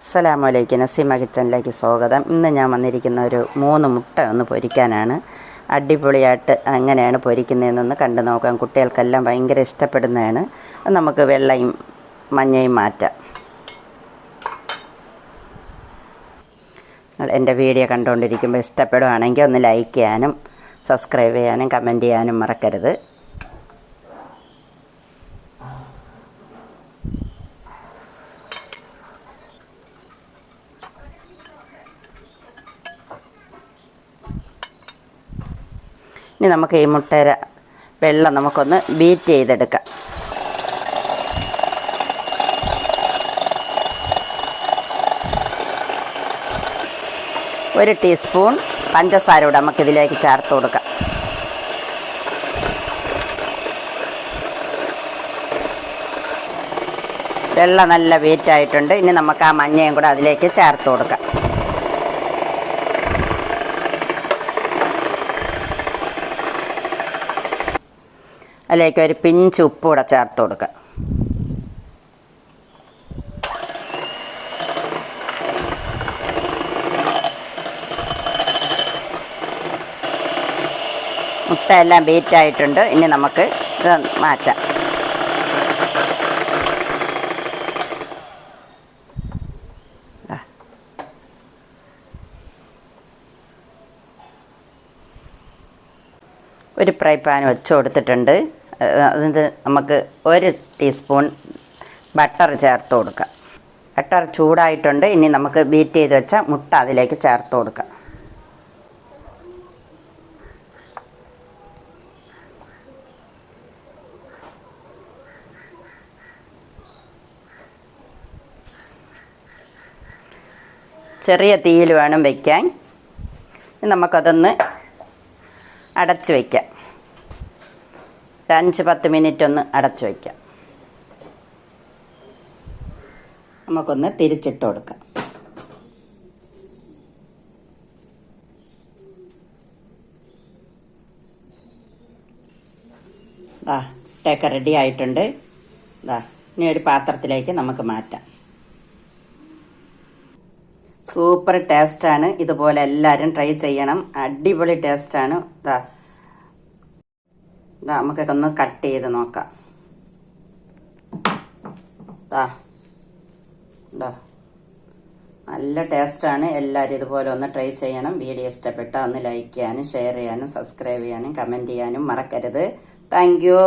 അസ്സലാമലൈക്കും. നസീമ കിച്ചണിലേക്ക് സ്വാഗതം. ഇന്ന് ഞാൻ വന്നിരിക്കുന്ന ഒരു 3 മുട്ട ഒന്ന് പൊരിക്കാനാണ്. അടിപൊളിയായിട്ട് എങ്ങനെയാണ് പൊരിക്കുന്നതെന്നൊന്ന് കണ്ടു നോക്കാം. കുട്ടികൾക്കെല്ലാം ഭയങ്കര ഇഷ്ടപ്പെടുന്നതാണ്. നമുക്ക് വെള്ളയും മഞ്ഞയും മാറ്റാം. എൻ്റെ വീഡിയോ കണ്ടുകൊണ്ടിരിക്കുമ്പോൾ ഇഷ്ടപ്പെടുകയാണെങ്കിൽ ഒന്ന് ലൈക്ക് ചെയ്യാനും സബ്സ്ക്രൈബ് ചെയ്യാനും കമൻറ്റ് ചെയ്യാനും മറക്കരുത്. ഇനി നമുക്ക് ഈ മുട്ടയുടെ വെള്ളം നമുക്കൊന്ന് ബീറ്റ് ചെയ്തെടുക്കാം. ഒരു ടീസ്പൂൺ പഞ്ചസാര കൂടെ നമുക്കിതിലേക്ക് ചേർത്ത് കൊടുക്കാം. വെള്ളം നല്ല ബീറ്റായിട്ടുണ്ട്. ഇനി നമുക്ക് ആ മഞ്ഞയും കൂടെ അതിലേക്ക് ചേർത്ത് കൊടുക്കാം. അതിലേക്ക് ഒരു പിഞ്ച് ഉപ്പ് കൂടെ ചേർത്ത് കൊടുക്കുക. മുട്ട എല്ലാം ബീറ്റായിട്ടുണ്ട്. ഇനി നമുക്ക് ഇത് മാറ്റാം. ഒരു ഫ്രൈ പാൻ വെച്ച് കൊടുത്തിട്ടുണ്ട്. അതിന് നമുക്ക് 1 ടീസ്പൂൺ ബട്ടർ ചേർത്ത് കൊടുക്കാം. ബട്ടർ ചൂടായിട്ടുണ്ട്. ഇനി നമുക്ക് ബീറ്റ് ചെയ്ത് വെച്ച മുട്ട അതിലേക്ക് ചേർത്ത് കൊടുക്കാം. ചെറിയ തീയിൽ വേണം വയ്ക്കാൻ. നമുക്കതൊന്ന് അടച്ച് വയ്ക്കാം. 5-10 മിനിറ്റ് ഒന്ന് അടച്ചു വയ്ക്കാം. നമുക്കൊന്ന് തിരിച്ചിട്ട് കൊടുക്കാം. മുട്ടയൊക്കെ റെഡി ആയിട്ടുണ്ട്. ഇനി ഒരു പാത്രത്തിലേക്ക് നമുക്ക് മാറ്റാം. സൂപ്പർ ടേസ്റ്റാണ്. ഇതുപോലെ എല്ലാവരും ട്രൈ ചെയ്യണം. അടിപൊളി ടേസ്റ്റാണ്. നമുക്കൊക്കെ ഒന്ന് കട്ട് ചെയ്ത് നോക്കാം. നല്ല ടേസ്റ്റാണ്. എല്ലാവരും ഇതുപോലെ ഒന്ന് ട്രൈ ചെയ്യണം. വീഡിയോ ഇഷ്ടപ്പെട്ടാൽ ഒന്ന് ലൈക്ക് ചെയ്യാനും ഷെയർ ചെയ്യാനും സബ്സ്ക്രൈബ് ചെയ്യാനും കമൻറ്റ് ചെയ്യാനും മറക്കരുത്. Thank you.